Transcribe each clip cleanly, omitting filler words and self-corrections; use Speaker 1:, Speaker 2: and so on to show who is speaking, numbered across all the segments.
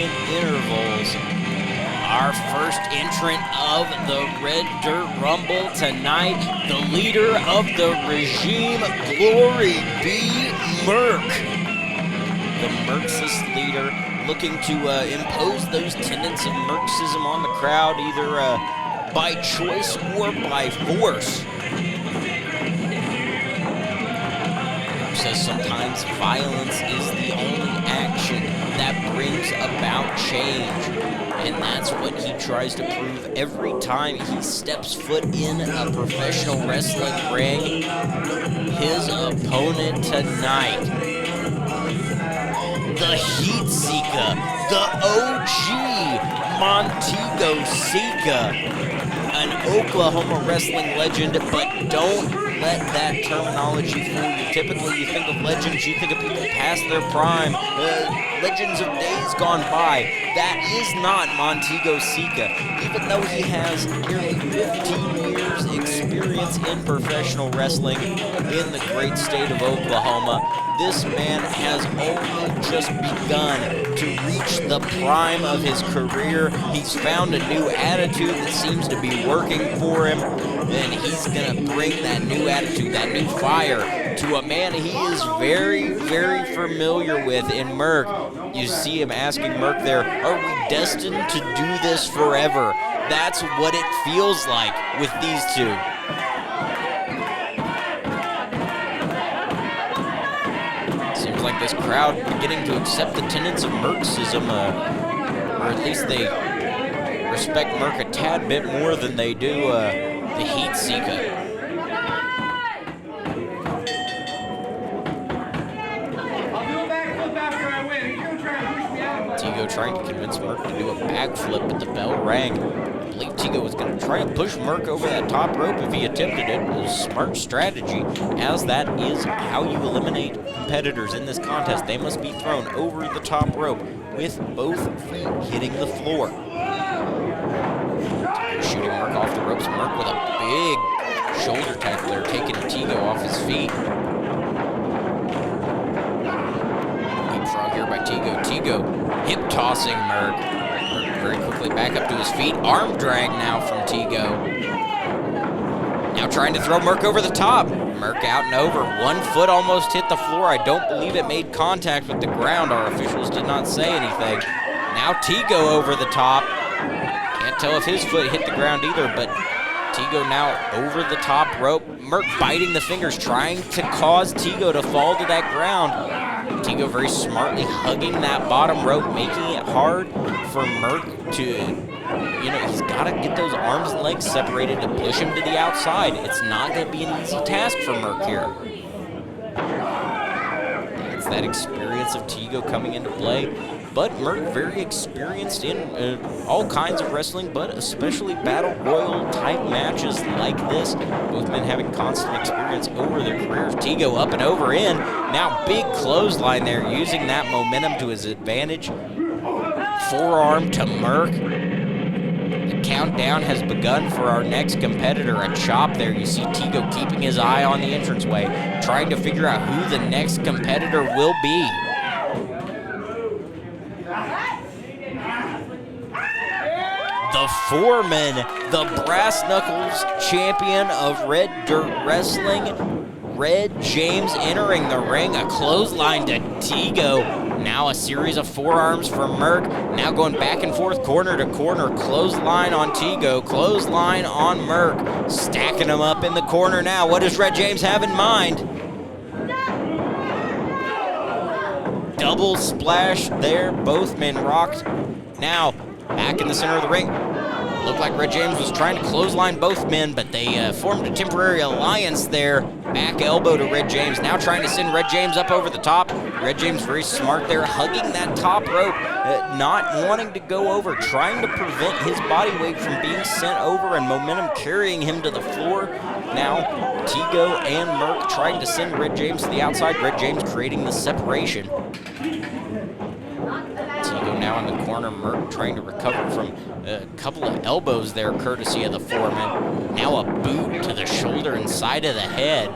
Speaker 1: 2-second intervals. Our first entrant of the Red Dirt Rumble tonight, the leader of the regime, Glory be Merc. The Merxist leader looking to impose those tenets of Merxism on the crowd, either by choice or by force. Merc says sometimes violence is the only action that brings about change. And that's what he tries to prove every time he steps foot in a professional wrestling ring. His opponent tonight, the Heat Seeker, the OG Montego Sika, an Oklahoma wrestling legend, but don't let that terminology fool you. Typically, you think of legends, you think of people past their prime, legends of days gone by. That is not Montego Sika. Even though he has nearly 15 years experience in professional wrestling in the great state of Oklahoma, this man has only just begun to reach the prime of his career. He's found a new attitude that seems to be working for him, and he's going to bring that new attitude, that new fire, to a man he is very, very familiar with in Merc. You see him asking Merc there, are we destined to do this forever? That's what it feels like with these two. Seems like this crowd beginning to accept the tenets of Merxism, or at least they respect Merc a tad bit more than they do the Heat Seeker. Tigo trying to convince Merc to do a backflip, but the bell rang. I believe Tigo was going to try and push Merc over that top rope if he attempted it. It was a smart strategy, as that is how you eliminate competitors in this contest. They must be thrown over the top rope with both feet hitting the floor. Tigo shooting Merc off the ropes. Merc with a big shoulder tackle there, taking Tigo off his feet. Leapfrog here by Tigo. Tigo hip tossing Merc. Merc very quickly back up to his feet. Arm drag now from Tigo. Now trying to throw Merc over the top. Merc out and over. 1 foot almost hit the floor. I don't believe it made contact with the ground. Our officials did not say anything. Now Tigo over the top. Can't tell if his foot hit the ground either, but Tigo now over the top rope. Merc biting the fingers, trying to cause Tigo to fall to that ground. Tigo very smartly hugging that bottom rope, making it hard for Merc to, he's got to get those arms and legs separated to push him to the outside. It's not going to be an easy task for Merc here. It's that experience of Tigo coming into play. But Merc very experienced in all kinds of wrestling, but especially battle royal type matches like this. Both men having constant experience over their careers. Tigo up and over in. Now big clothesline there, using that momentum to his advantage. Forearm to Merc. The countdown has begun for our next competitor. A chop there. You see Tigo keeping his eye on the entranceway, trying to figure out who the next competitor will be. The Foreman, the Brass Knuckles champion of Red Dirt Wrestling, Red James entering the ring. A clothesline to Tigo. Now a series of forearms from Merc. Now going back and forth, corner to corner. Clothesline on Tigo, clothesline on Merc. Stacking them up in the corner now. What does Red James have in mind? Double splash there. Both men rocked. Now back in the center of the ring. Looked like Red James was trying to clothesline both men, but they formed a temporary alliance there. Back elbow to Red James. Now trying to send Red James up over the top. Red James very smart there, hugging that top rope, not wanting to go over, trying to prevent his body weight from being sent over and momentum carrying him to the floor. Now Tigo and Merc trying to send Red James to the outside. Red James creating the separation. Tigo now in the corner. Merc trying to recover from a couple of elbows there, courtesy of the Foreman. Now a boot to the shoulder and side of the head.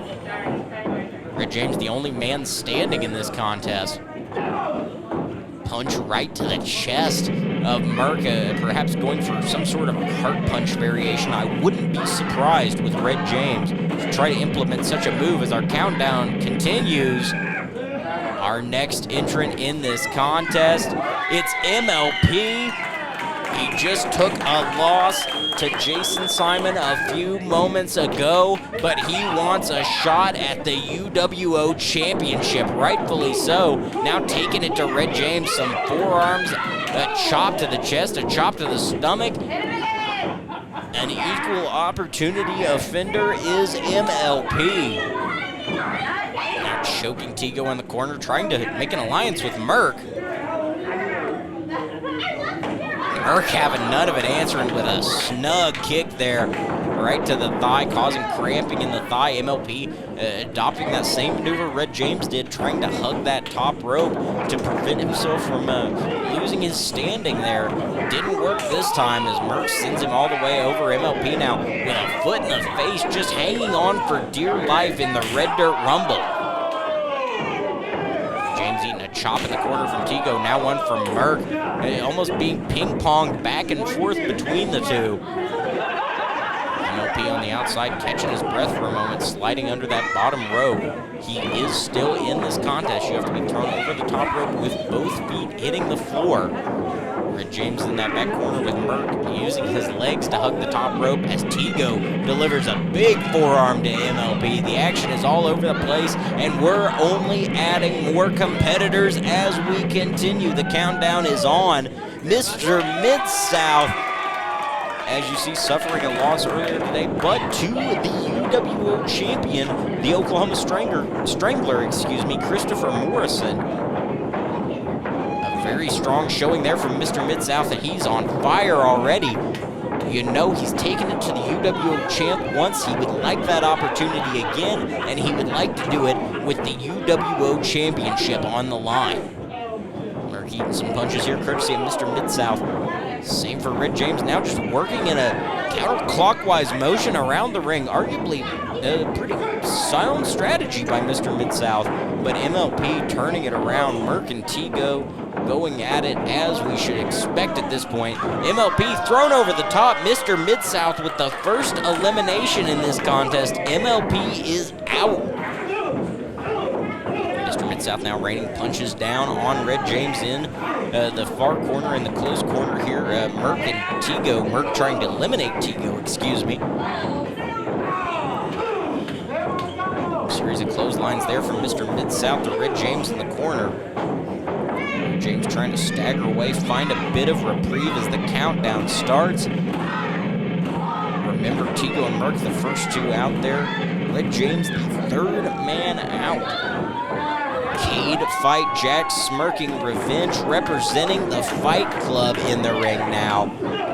Speaker 1: Red James, the only man standing in this contest. punch right to the chest of Merc, perhaps going for some sort of heart punch variation. I wouldn't be surprised with Red James to try to implement such a move as our countdown continues. Our next entrant in this contest, it's MLP. He just took a loss to Jason Simon a few moments ago, but he wants a shot at the UWO Championship, rightfully so. Now taking it to Red James, some forearms, a chop to the chest, a chop to the stomach. An equal opportunity offender is MLP. Now choking Tigo in the corner, trying to make an alliance with Merc. Merc having none of it, answering with a snug kick there, right to the thigh, causing cramping in the thigh. MLP adopting that same maneuver Red James did, trying to hug that top rope to prevent himself from losing his standing there. Didn't work this time as Merc sends him all the way over. MLP now with a foot in the face, just hanging on for dear life in the Red Dirt Rumble. James eating a chop in the corner from Tigo, now one from Merc, almost being ping-ponged back and forth between the two. MLP on the outside, catching his breath for a moment, sliding under that bottom rope. He is still in this contest. You have to be thrown over the top rope with both feet hitting the floor. Red James in that back corner with Merc using his legs to hug the top rope as Tigo delivers a big forearm to MLP. The action is all over the place, and we're only adding more competitors as we continue. The countdown is on. Mr. Mid-South, as you see, suffering a loss earlier today, but to the UWO champion, the Oklahoma Strangler, Christopher Morrison. A very strong showing there from Mr. Mid-South, and he's on fire already. You know he's taken it to the UWO champ once. He would like that opportunity again, and he would like to do it with the UWO championship on the line. Merc eating some punches here, courtesy of Mr. Mid-South. Same for Red James, now just working in a counterclockwise motion around the ring. Arguably a pretty sound strategy by Mr. Mid-South, but MLP turning it around. Merc and Tigo going at it as we should expect at this point. MLP thrown over the top. Mr. Mid-South with the first elimination in this contest. MLP is out. Mr. Mid-South now raining punches down on Red James in the far corner, in the close corner here. Merc and Tigo. Merc trying to eliminate Tigo, excuse me. Series of clotheslines there from Mr. Mid-South to Red James in the corner. James trying to stagger away, find a bit of reprieve as the countdown starts. Remember, Tigo and Merc, the first two out there. Red James, the third man out. Cade Fight Jack Smirking Revenge representing the Fight Club in the ring now.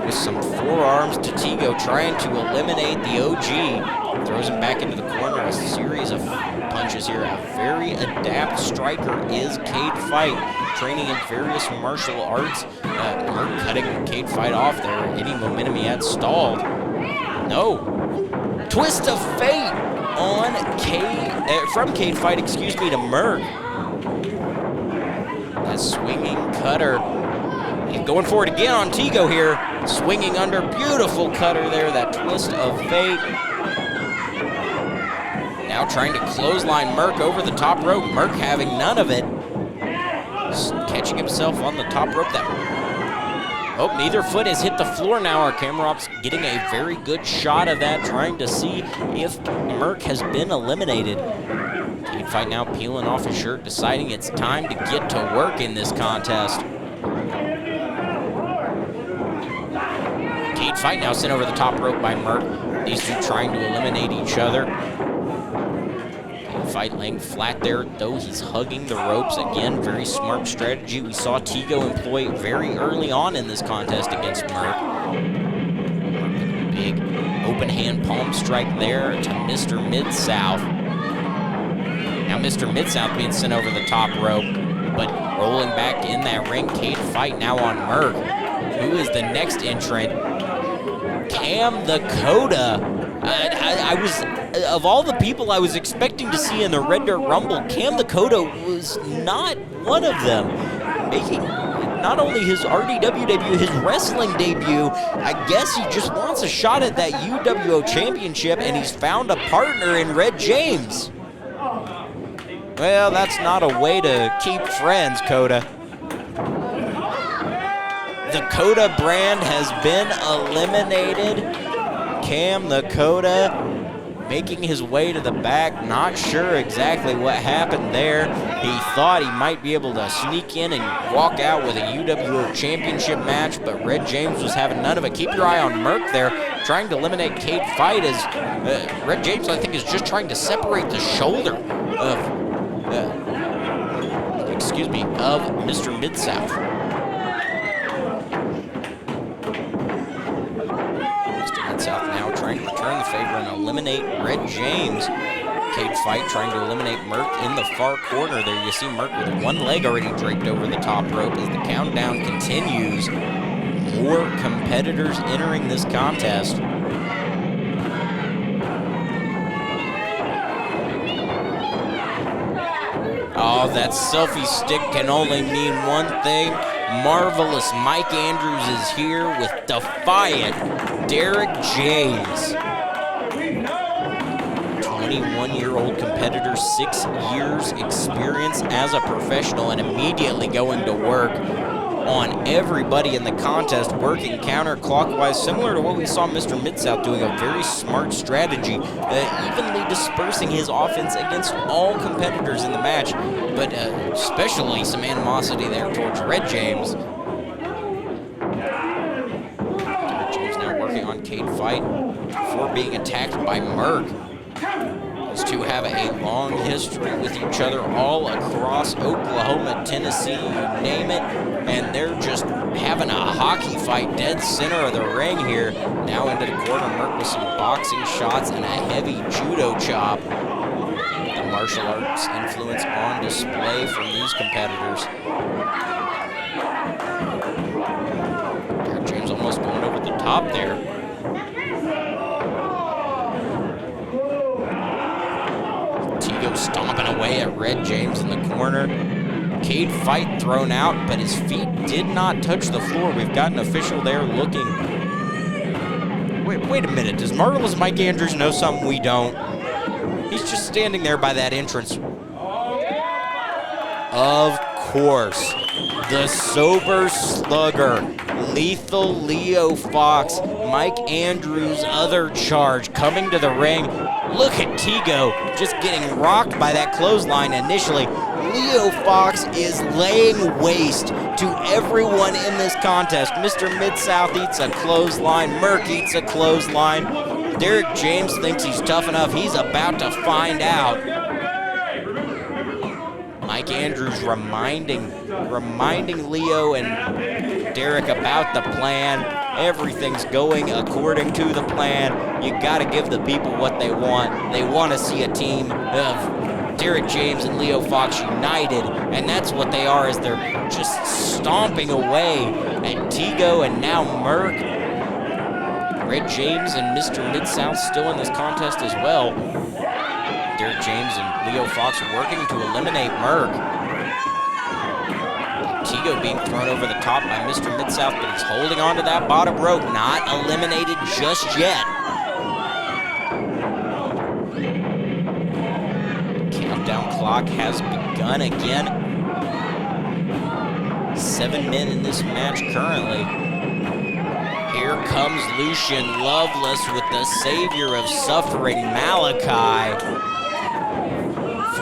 Speaker 1: With some forearms to Tigo, trying to eliminate the OG. Throws him back into the corner. A series of punches here. A very adept striker is Cade Fight, training in various martial arts. Merc cutting Cade Fight off there. Any momentum he had stalled. No. Twist of fate on from Cade Fight, excuse me, to Merc. A swinging cutter. He's going for it again on Tigo here. Swinging under, beautiful cutter there, that twist of fate. Now trying to clothesline Merc over the top rope. Merc having none of it. Just catching himself on the top rope. Oh, neither foot has hit the floor now. Our camera op's getting a very good shot of that, trying to see if Merc has been eliminated. Cade Fight now peeling off his shirt, deciding it's time to get to work in this contest. Cade Fight now sent over the top rope by Merc. These two trying to eliminate each other. Cade Fight laying flat there, though he's hugging the ropes again. Very smart strategy we saw Tigo employ very early on in this contest against Merc. Big open hand palm strike there to Mr. Mid-South. Now Mr. Mid-South being sent over the top rope, but rolling back in that ring. Cade Fight now on Merc. Who is the next entrant? Cam the Coda. I was, of all the people I was expecting to see in the Red Dirt Rumble, Cam the Coda was not one of them. Making not only his RDW debut, his wrestling debut. I guess he just wants a shot at that UWO championship, and he's found a partner in Red James. Well, that's not a way to keep friends, Coda. The Coda brand has been eliminated. Cam the Coda making his way to the back, not sure exactly what happened there. He thought he might be able to sneak in and walk out with a UWO championship match, but Red James was having none of it. Keep your eye on Merc there, trying to eliminate Cade Fight as Red James, I think, is just trying to separate the shoulder of, of Mr. Mid-South. South now trying to return the favor and eliminate Red James. Cade Fight trying to eliminate Merc in the far corner there. You see Merc with one leg already draped over the top rope as the countdown continues. More competitors entering this contest. Oh, that selfie stick can only mean one thing. Marvelous Mike Andrews is here with defiant Derek James. 21-year-old competitor, 6 years experience as a professional, and immediately going to work on everybody in the contest, working counterclockwise, similar to what we saw Mr. Mid-South doing, a very smart strategy, evenly dispersing his offense against all competitors in the match, but especially some animosity there towards Red James. Red James now working on Cade Fight before being attacked by Merc. These two have a long history with each other all across Oklahoma, Tennessee, you name it, and they're just having a hockey fight dead center of the ring here. Now into the corner, Merc with some boxing shots and a heavy judo chop. The martial arts influence on display from these competitors. Derek James almost going over the top there. Stomping away at Red James in the corner. Cade Fight thrown out, but his feet did not touch the floor. We've got an official there looking. Wait a minute. Does Marvelous Mike Andrews know something we don't? He's just standing there by that entrance. Of course. The sober slugger, Lethal Leo Fox, Mike Andrews' other charge, coming to the ring. Look at Tigo just getting rocked by that clothesline initially. Leo Fox is laying waste to everyone in this contest. Mr. Mid-South eats a clothesline. Merc eats a clothesline. Derek James thinks he's tough enough. He's about to find out. Mike Andrews reminding Leo and Derek about the plan. Everything's going according to the plan. You got to give the people what they want. They want to see a team of Derek James and Leo Fox united, and that's what they are, as they're just stomping away at Tigo and now Merc. Red James and Mr. Mid-South still in this contest as well. Derek James and Leo Fox working to eliminate Merc. Tigo being thrown over the top by Mr. Mid-South, but he's holding on to that bottom rope, not eliminated just yet. Countdown clock has begun again. 7 men in this match currently. Here comes Lucian Loveless with the savior of suffering, Malachi.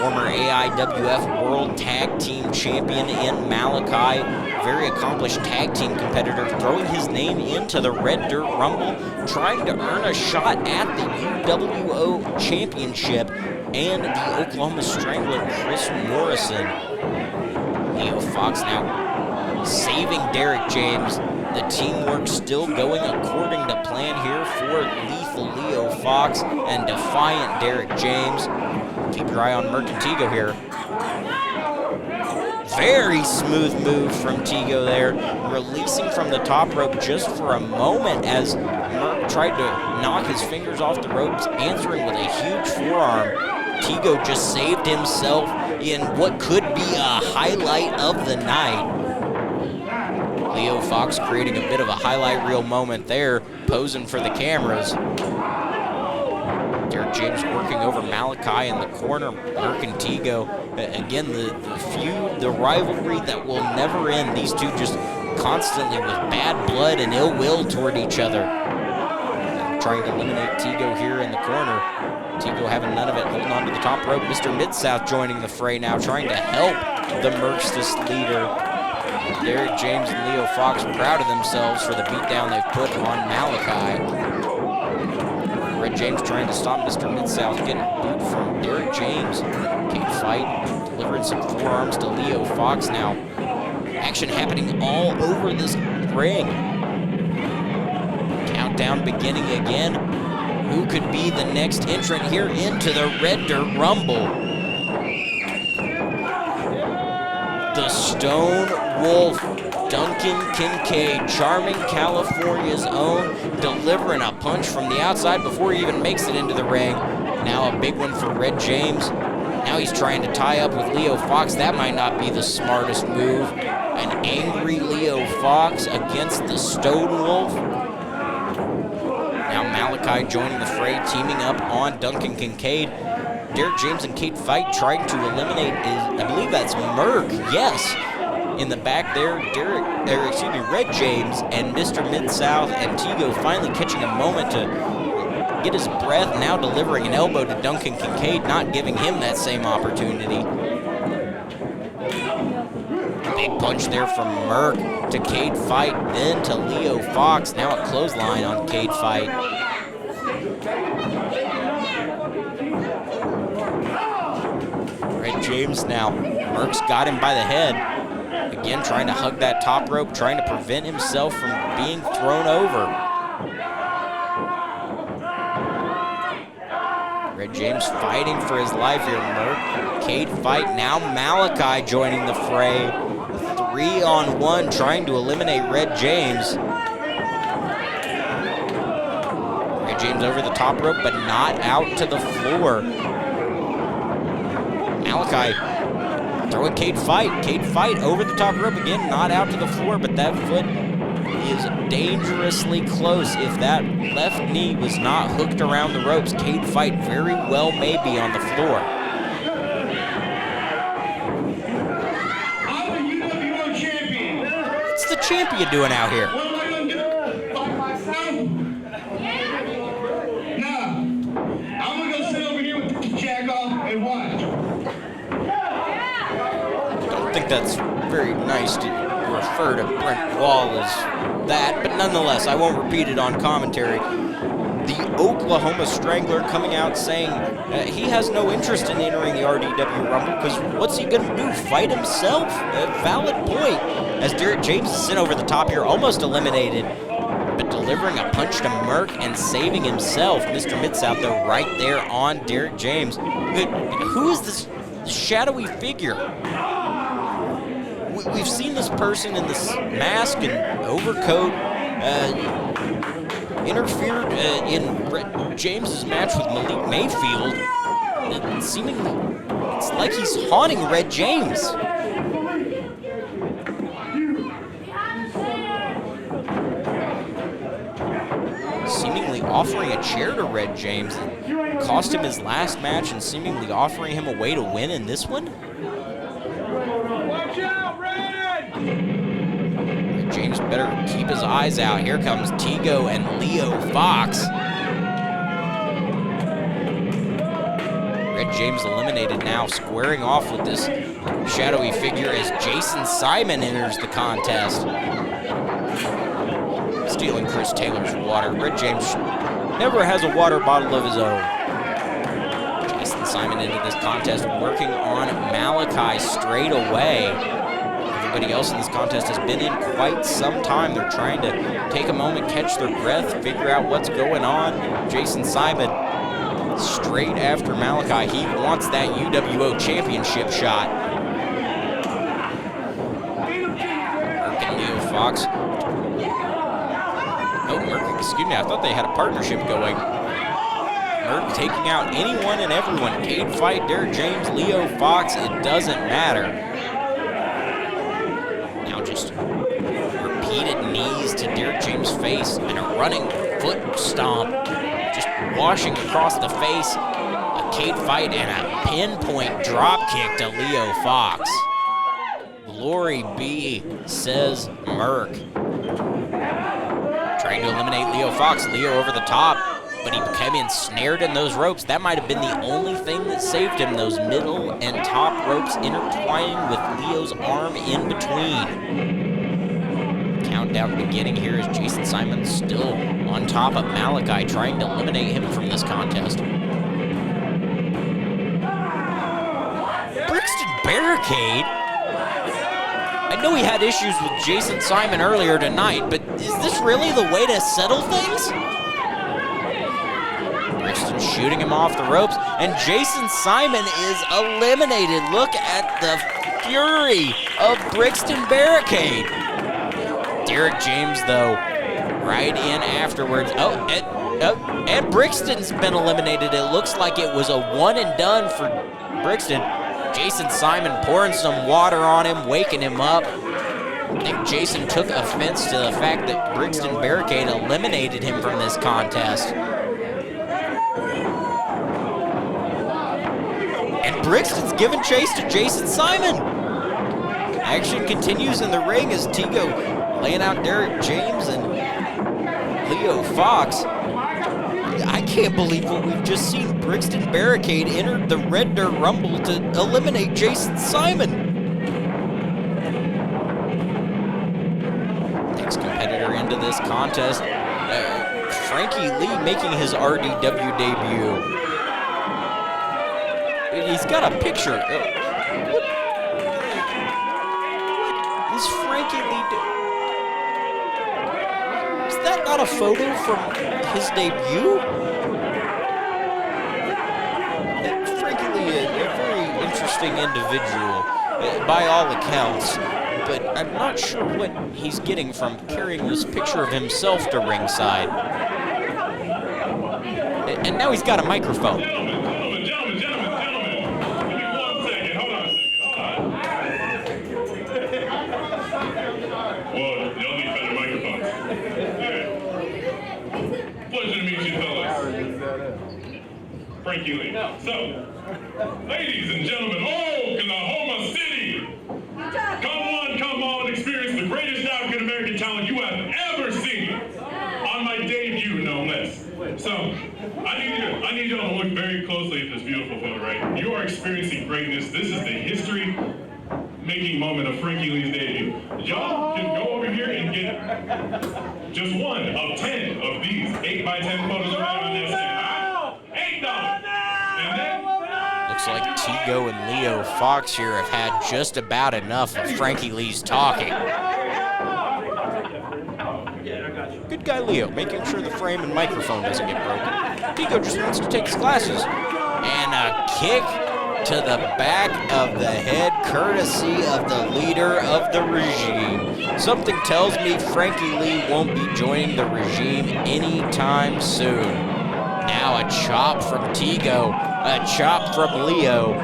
Speaker 1: Former AIWF World Tag Team Champion in Malachi, very accomplished tag team competitor, throwing his name into the Red Dirt Rumble, trying to earn a shot at the UWO Championship, and the Oklahoma Strangler, Chris Morrison. Leo Fox now saving Derek James. The teamwork still going according to plan here for Lethal Leo Fox and defiant Derek James. Keep your eye on Merc and Tigo here. Very smooth move from Tigo there, releasing from the top rope just for a moment as Merc tried to knock his fingers off the ropes, answering with a huge forearm. Tigo just saved himself in what could be a highlight of the night. Leo Fox creating a bit of a highlight reel moment there, posing for the cameras. Derek James working over Malachi in the corner. Merck and Tigo. Again, the feud, the rivalry that will never end. These two just constantly with bad blood and ill will toward each other. Trying to eliminate Tigo here in the corner. Tigo having none of it, holding on to the top rope. Mr. Mid-South joining the fray now, trying to help the Merkstus leader. Derek James and Leo Fox proud of themselves for the beatdown they've put on Malachi. Red James trying to stop Mr. Mid-South, getting boot from Derek James. Cage fight, delivering some forearms to Leo Fox now. Action happening all over this ring. Countdown beginning again. Who could be the next entrant here into the Red Dirt Rumble? The Stone Wolf, Duncan Kincaid, Charming California's own, delivering a punch from the outside before he even makes it into the ring. Now a big one for Red James. Now he's trying to tie up with Leo Fox. That might not be the smartest move. An angry Leo Fox against the Stone Wolf. Now Malachi joining the fray, teaming up on Duncan Kincaid. Derek James and Cade Fight trying to eliminate I believe that's Merck, yes. In the back there, Red James and Mr. Mid-South and Tigo finally catching a moment to get his breath, now delivering an elbow to Duncan Kincaid, not giving him that same opportunity. Big punch there from Merck to Cade Fight, then to Leo Fox. Now a clothesline on Cade Fight. Red James now. Merck's got him by the head. Again, trying to hug that top rope, trying to prevent himself from being thrown over. Red James fighting for his life here. Merck, Cade Fight, now Malachi joining the fray. 3-on-1, trying to eliminate Red James. Red James over the top rope, but not out to the floor. Malachi throwing Cade Fight. Cade Fight over the top rope again, not out to the floor, but that foot is dangerously close. If that left knee was not hooked around the ropes, Cade Fight very well may be on the floor.
Speaker 2: I'm the UWO champion.
Speaker 1: What's the champion doing out here?
Speaker 2: What am I going to do? Fight myself? No. I'm going to go sit over here with the jack off and watch.
Speaker 1: I don't think that's very nice to refer to Brent Wall as that, but nonetheless, I won't repeat it on commentary. The Oklahoma Strangler coming out saying he has no interest in entering the RDW Rumble because what's he going to do, fight himself? A valid point, as Derek James is sent over the top here, almost eliminated, but delivering a punch to Merck and saving himself. Mr. Mid-South, though, right there on Derek James. Who is this shadowy figure? We've seen this person in this mask and overcoat interfered in Red James's match with Malik Mayfield. Seemingly, it's like he's haunting Red James. Seemingly offering a chair to Red James. It cost him his last match and seemingly offering him a way to win in this one.
Speaker 2: Watch out, Red!
Speaker 1: James better keep his eyes out. Here comes Tigo and Leo Fox. Red James eliminated now, squaring off with this shadowy figure as Jason Simon enters the contest. Stealing Chris Taylor's water. Red James never has a water bottle of his own. Jason Simon into this contest, working on Malachi straight away. Everybody else in this contest has been in quite some time. They're trying to take a moment, catch their breath, figure out what's going on. Jason Simon straight after Malachi. He wants that UWO championship shot. Merck and Leo Fox. Oh, Merck, excuse me, I thought they had a partnership going. Merck taking out anyone and everyone. Cade Fight, Derek James, Leo Fox, it doesn't matter. James' face and a running foot stomp, just washing across the face. A cage fight and a pinpoint drop kick to Leo Fox. Glory be, says Merc. Trying to eliminate Leo Fox. Leo over the top, but he became ensnared in those ropes. That might have been the only thing that saved him, those middle and top ropes intertwining with Leo's arm in between. Countdown beginning here as Jason Simon still on top of Malachi, trying to eliminate him from this contest. Brixton Barricade? I know he had issues with Jason Simon earlier tonight, but is this really the way to settle things? Brixton shooting him off the ropes, and Jason Simon is eliminated. Look at the fury of Brixton Barricade. Derek James, though, right in afterwards. And Brixton's been eliminated. It looks like it was a one and done for Brixton. Jason Simon pouring some water on him, waking him up. I think Jason took offense to the fact that Brixton Barricade eliminated him from this contest. And Brixton's giving chase to Jason Simon. Action continues in the ring as Tigo laying out Derek James and Leo Fox. I can't believe what we've just seen. Brixton Barricade entered the Red Dirt Rumble to eliminate Jason Simon. Next competitor into this contest, Frankie Lee making his RDW debut. He's got a picture. What is Frankie Lee doing? Is that not a photo from his debut? Frankie Lee, a very interesting individual by all accounts, but I'm not sure what he's getting from carrying this picture of himself to ringside. And now he's got a microphone.
Speaker 2: Frankie Lee. So, ladies and gentlemen, Oklahoma City, come on, experience the greatest African American talent you have ever seen. On my debut, no less. So, I need y'all to look very closely at this beautiful photo, right? You are experiencing greatness. This is the history-making moment of Frankie Lee's debut. Y'all can go over here and get just one of 10 of these 8x10 photos right on that stand. $8.
Speaker 1: Looks like Tigo and Leo Fox here have had just about enough of Frankie Lee's talking. Good guy Leo, making sure the frame and microphone doesn't get broken. Tigo just wants to take his glasses. And a kick to the back of the head, courtesy of the leader of the regime. Something tells me Frankie Lee won't be joining the regime anytime soon. Now a chop from Tigo, a chop from Leo.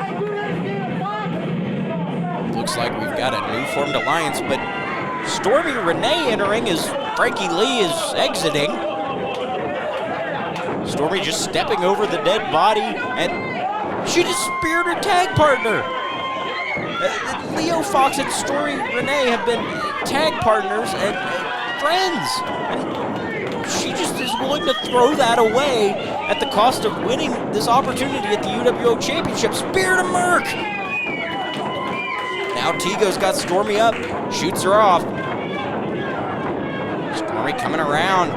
Speaker 1: Looks like we've got a new formed alliance, but Stormy Renee entering as Frankie Lee is exiting. Stormy just stepping over the dead body, and she just speared her tag partner. Leo Fox and Stormy Renee have been tag partners and friends. And she just is willing to throw that away at the cost of winning this opportunity at the UWO Championship. Spear to Merc. Now Tigo's got Stormy up, shoots her off. Stormy coming around.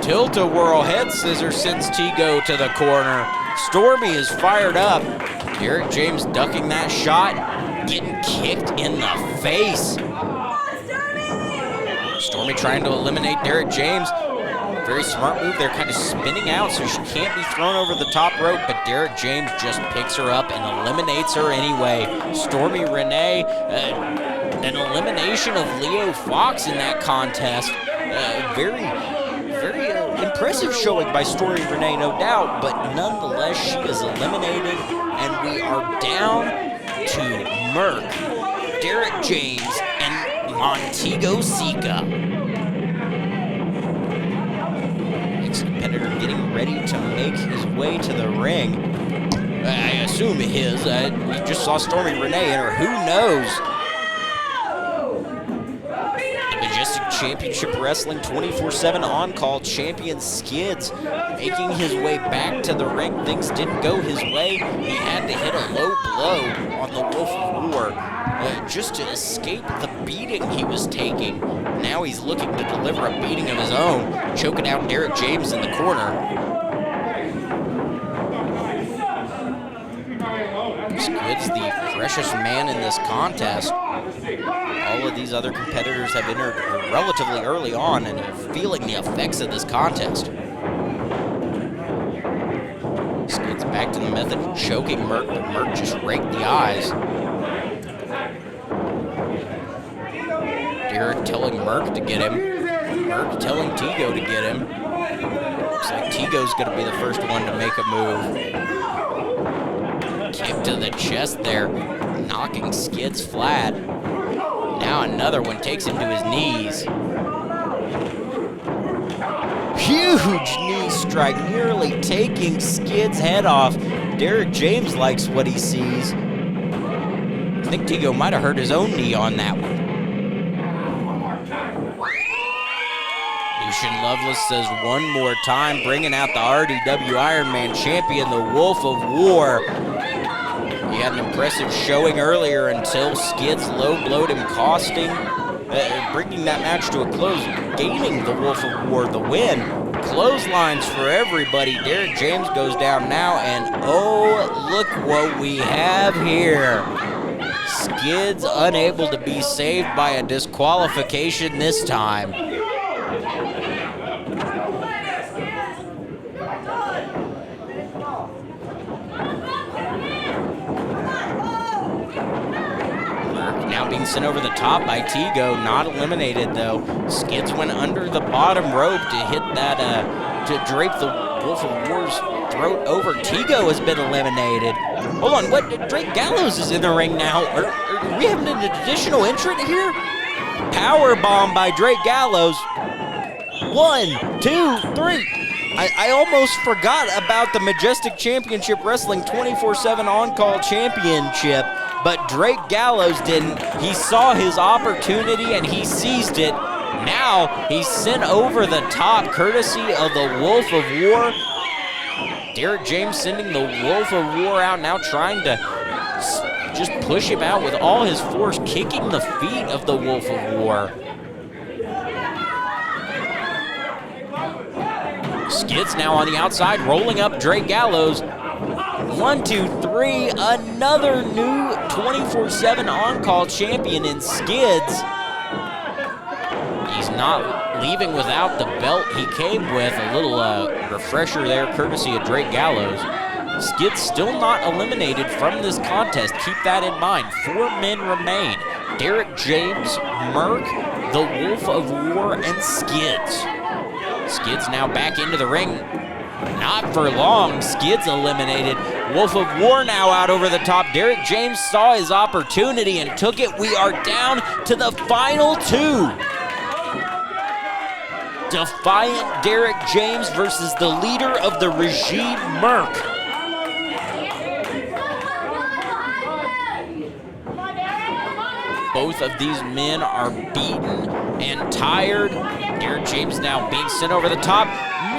Speaker 1: Tilt-a-whirl head scissor sends Tigo to the corner. Stormy is fired up. Derek James ducking that shot, getting kicked in the face. Stormy trying to eliminate Derek James. Very smart move. They're kind of spinning out so she can't be thrown over the top rope, but Derek James just picks her up and eliminates her anyway. Stormy Renee, an elimination of Leo Fox in that contest. Very impressive showing by Stormy Renee, no doubt, but nonetheless, she is eliminated, and we are down to Merc, Derek James, and Montego Sika. way to the ring. I assume his. We just saw Stormy Renee enter. Who knows? The Majestic Championship Wrestling 24/7 on-call champion Skids making his way back to the ring. Things didn't go his way. He had to hit a low blow on the Wolf of War just to escape the beating he was taking. Now he's looking to deliver a beating of his own, choking out Derek James in the corner. Skids, the freshest man in this contest. All of these other competitors have entered relatively early on and are feeling the effects of this contest. Skids back to the method of choking Merc, but Merc just raked the eyes. Derek telling Merc to get him. Merc telling Tigo to get him. Looks like Tigo's going to be the first one to make a move. Kick to the chest there, knocking Skids flat. Now another one takes him to his knees. Huge knee strike, nearly taking Skids' head off. Derek James likes what he sees. I think Tigo might have hurt his own knee on that one. Lucian Lovelace says one more time, bringing out the RDW Ironman champion, the Wolf of War. He had an impressive showing earlier until Skids low-blowed him, costing, bringing that match to a close, gaining the Wolf of War the win. Clotheslines for everybody. Derek James goes down now, and oh, look what we have here. Skids unable to be saved by a disqualification this time. Now being sent over the top by Tigo, not eliminated though. Skids went under the bottom rope to hit that, to drape the Wolf of War's throat over. Tigo has been eliminated. Hold on, what? Drake Gallows is in the ring now. Are we having an additional entrant here? Power bomb by Drake Gallows. 1, 2, 3. I almost forgot about the Majestic Championship Wrestling 24/7 on-call championship. But Drake Gallows didn't. He saw his opportunity and he seized it. Now he's sent over the top courtesy of the Wolf of War. Derek James sending the Wolf of War out now, trying to just push him out with all his force, kicking the feet of the Wolf of War. Skids now on the outside, rolling up Drake Gallows. 1, 2, 3, another new 24/7 on-call champion in Skids. He's not leaving without the belt he came with. A little refresher there, courtesy of Drake Gallows. Skids still not eliminated from this contest. Keep that in mind. 4 men remain. Derek James, Merc, the Wolf of War, and Skids. Skids now back into the ring. Not for long. Skids eliminated. Wolf of War now out over the top. Derek James saw his opportunity and took it. We are down to the final 2. Defiant Derek James versus the leader of the regime, Merc. Both of these men are beaten and tired. Derek James now being sent over the top.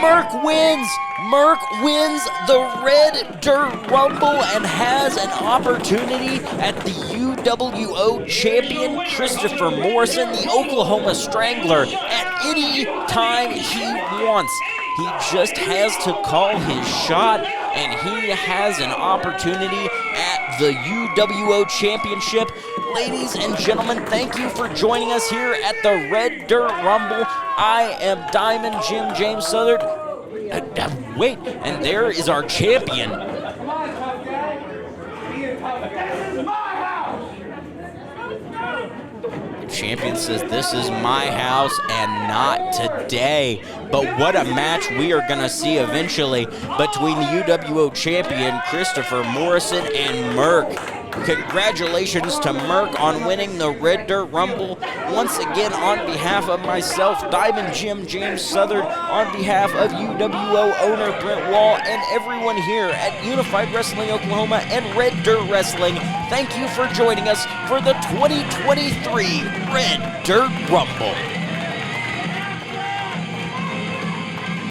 Speaker 1: Merc wins! Merc wins the Red Dirt Rumble and has an opportunity at the UWO champion, Christopher Morrison, the Oklahoma Strangler, at any time he wants. He just has to call his shot, and he has an opportunity at the UWO Championship. Ladies and gentlemen, thank you for joining us here at the Red Dirt Rumble. I am Diamond Jim James Southern. Wait, and there is our champion. The champion says, "This is my house and not today." But what a match we are going to see eventually between the UWO champion, Christopher Morrison, and Merc. Congratulations to Merc on winning the Red Dirt Rumble. Once again, on behalf of myself, Diamond Jim James Southern, on behalf of UWO owner Brent Wall, and everyone here at Unified Wrestling Oklahoma and Red Dirt Wrestling, thank you for joining us for the 2023 Red Dirt Rumble.